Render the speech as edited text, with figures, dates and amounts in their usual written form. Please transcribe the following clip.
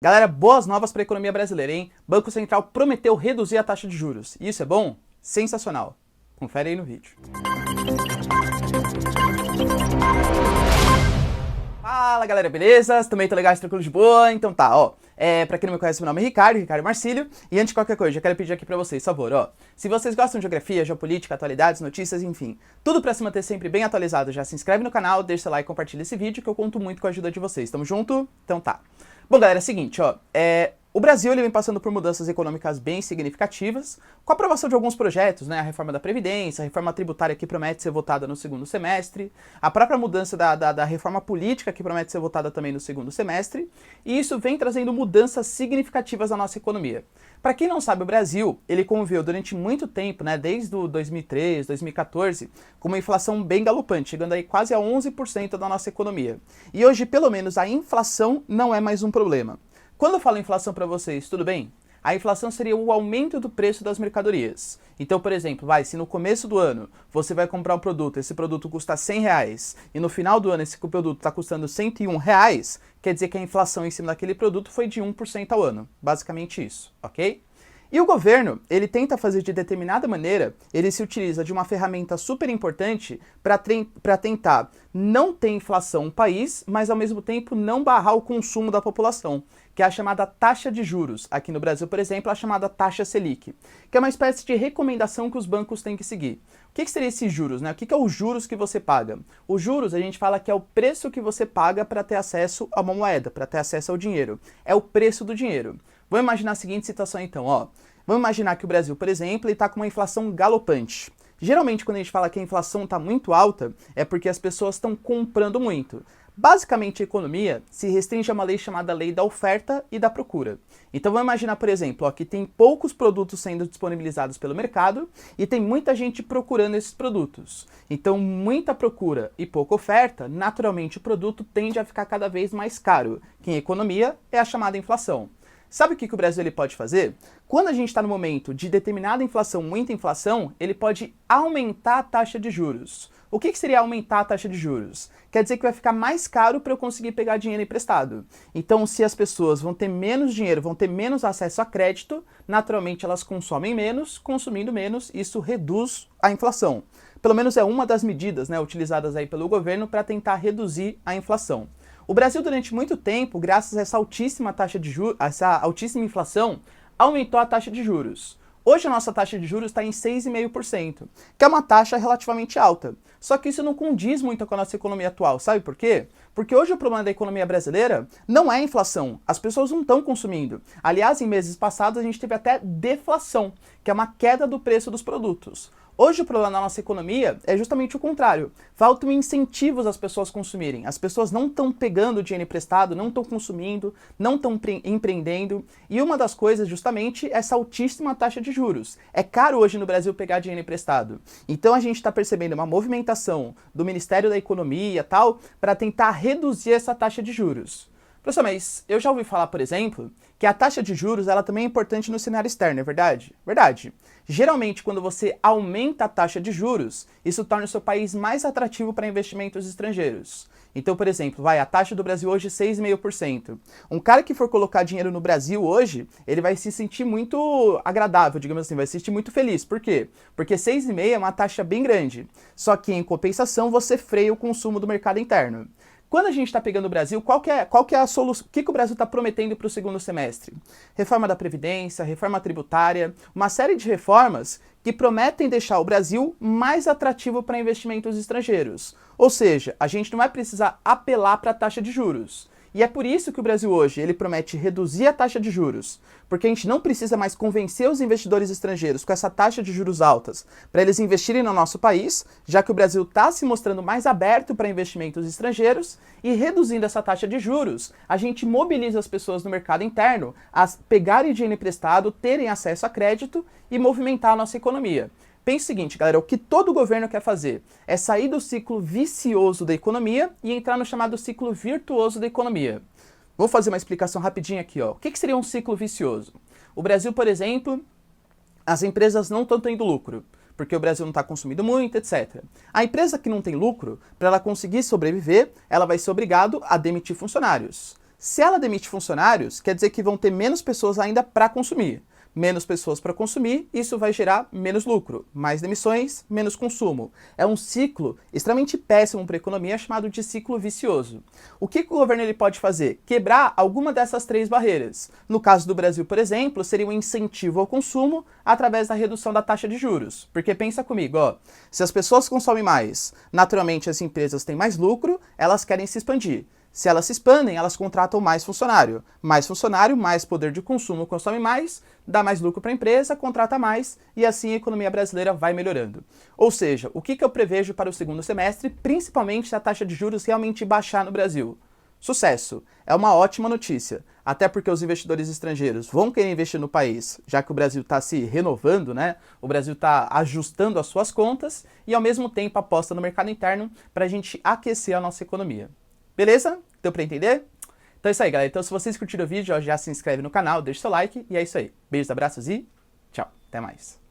Galera, boas novas para a economia brasileira, hein? Banco Central prometeu reduzir a taxa de juros. Isso é bom? Sensacional. Confere aí no vídeo. Fala galera, beleza? Também tô legal, tranquilo de boa? Então tá, ó. Pra quem não me conhece, meu nome é Ricardo Marcílio. E antes de qualquer coisa, já quero pedir aqui pra vocês, por favor, ó. Se vocês gostam de geografia, geopolítica, atualidades, notícias, enfim, tudo pra se manter sempre bem atualizado, já se inscreve no canal, deixa seu like e compartilha esse vídeo que eu conto muito com a ajuda de vocês. Tamo junto? Então tá. Bom, galera, é o seguinte, ó. O Brasil ele vem passando por mudanças econômicas bem significativas, com a aprovação de alguns projetos, né, a reforma da Previdência, a reforma tributária que promete ser votada no segundo semestre, a própria mudança da reforma política que promete ser votada também no segundo semestre, e isso vem trazendo mudanças significativas na nossa economia. Para quem não sabe, o Brasil, ele conviveu durante muito tempo, né, desde o 2013, 2014, com uma inflação bem galopante, chegando aí quase a 11% da nossa economia. E hoje, pelo menos, a inflação não é mais um problema. Quando eu falo inflação para vocês, tudo bem? A inflação seria o aumento do preço das mercadorias. Então, por exemplo, se no começo do ano você vai comprar um produto, esse produto custa R$100, e no final do ano esse produto está custando R$101, quer dizer que a inflação em cima daquele produto foi de 1% ao ano. Basicamente isso, ok? E o governo, ele tenta fazer de determinada maneira, ele se utiliza de uma ferramenta super importante para tentar não ter inflação no país, mas ao mesmo tempo não barrar o consumo da população, que é a chamada taxa de juros. Aqui no Brasil, por exemplo, a chamada taxa Selic, que é uma espécie de recomendação que os bancos têm que seguir. O que seria esses juros, né? O que é os juros que você paga? Os juros, a gente fala que é o preço que você paga para ter acesso a uma moeda, para ter acesso ao dinheiro. É o preço do dinheiro. Vamos imaginar a seguinte situação então, ó. Vamos imaginar que o Brasil, por exemplo, está com uma inflação galopante. Geralmente, quando a gente fala que a inflação está muito alta, é porque as pessoas estão comprando muito. Basicamente, a economia se restringe a uma lei chamada Lei da Oferta e da Procura. Então, vamos imaginar, por exemplo, ó, que tem poucos produtos sendo disponibilizados pelo mercado e tem muita gente procurando esses produtos. Então, muita procura e pouca oferta, naturalmente o produto tende a ficar cada vez mais caro, que em economia é a chamada inflação. Sabe o que o Brasil ele pode fazer? Quando a gente está no momento de determinada inflação, muita inflação, ele pode aumentar a taxa de juros. O que seria aumentar a taxa de juros? Quer dizer que vai ficar mais caro para eu conseguir pegar dinheiro emprestado. Então, se as pessoas vão ter menos dinheiro, vão ter menos acesso a crédito, naturalmente elas consomem menos, consumindo menos, isso reduz a inflação. Pelo menos é uma das medidas, né, utilizadas aí pelo governo para tentar reduzir a inflação. O Brasil, durante muito tempo, graças a essa altíssima taxa de juros, essa altíssima inflação, aumentou a taxa de juros. Hoje a nossa taxa de juros está em 6,5%, que é uma taxa relativamente alta. Só que isso não condiz muito com a nossa economia atual, sabe por quê? Porque hoje o problema da economia brasileira não é a inflação, as pessoas não estão consumindo. Aliás, em meses passados a gente teve até deflação, que é uma queda do preço dos produtos. Hoje o problema da nossa economia é justamente o contrário. Faltam incentivos às pessoas consumirem. As pessoas não estão pegando dinheiro emprestado, não estão consumindo, não estão empreendendo. E uma das coisas justamente é essa altíssima taxa de juros. É caro hoje no Brasil pegar dinheiro emprestado. Então a gente está percebendo uma movimentação do Ministério da Economia e tal para tentar reduzir essa taxa de juros. Professor, mas eu já ouvi falar, por exemplo, que a taxa de juros ela também é importante no cenário externo, é verdade? Verdade. Geralmente, quando você aumenta a taxa de juros, isso torna o seu país mais atrativo para investimentos estrangeiros. Então, por exemplo, a taxa do Brasil hoje é 6,5%. Um cara que for colocar dinheiro no Brasil hoje, ele vai se sentir muito agradável, digamos assim, vai se sentir muito feliz. Por quê? Porque 6,5% é uma taxa bem grande. Só que, em compensação, você freia o consumo do mercado interno. Quando a gente está pegando o Brasil, qual que é a solução? O que o Brasil está prometendo para o segundo semestre? Reforma da Previdência, reforma tributária, uma série de reformas que prometem deixar o Brasil mais atrativo para investimentos estrangeiros. Ou seja, a gente não vai precisar apelar para a taxa de juros. E é por isso que o Brasil hoje ele promete reduzir a taxa de juros, porque a gente não precisa mais convencer os investidores estrangeiros com essa taxa de juros altas para eles investirem no nosso país, já que o Brasil está se mostrando mais aberto para investimentos estrangeiros, e reduzindo essa taxa de juros, a gente mobiliza as pessoas no mercado interno a pegarem dinheiro emprestado, terem acesso a crédito e movimentar a nossa economia. Pense o seguinte, galera, o que todo governo quer fazer é sair do ciclo vicioso da economia e entrar no chamado ciclo virtuoso da economia. Vou fazer uma explicação rapidinha aqui, ó. O que seria um ciclo vicioso? O Brasil, por exemplo, as empresas não estão tendo lucro, porque o Brasil não está consumindo muito, etc. A empresa que não tem lucro, para ela conseguir sobreviver, ela vai ser obrigada a demitir funcionários. Se ela demite funcionários, quer dizer que vão ter menos pessoas ainda para consumir. Menos pessoas para consumir, isso vai gerar menos lucro. Mais demissões, menos consumo. É um ciclo extremamente péssimo para a economia, chamado de ciclo vicioso. O que o governo ele pode fazer? Quebrar alguma dessas três barreiras. No caso do Brasil, por exemplo, seria um incentivo ao consumo através da redução da taxa de juros. Porque pensa comigo, ó, se as pessoas consomem mais, naturalmente as empresas têm mais lucro, elas querem se expandir. Se elas se expandem, elas contratam mais funcionário. Mais funcionário, mais poder de consumo, consome mais, dá mais lucro para a empresa, contrata mais e assim a economia brasileira vai melhorando. Ou seja, o que eu prevejo para o segundo semestre, principalmente se a taxa de juros realmente baixar no Brasil? Sucesso! É uma ótima notícia, até porque os investidores estrangeiros vão querer investir no país, já que o Brasil está se renovando, né? O Brasil está ajustando as suas contas e ao mesmo tempo aposta no mercado interno para a gente aquecer a nossa economia. Beleza? Deu pra entender? Então é isso aí, galera. Então se vocês curtiram o vídeo, ó, já se inscreve no canal, deixa seu like e é isso aí. Beijos, abraços e tchau. Até mais.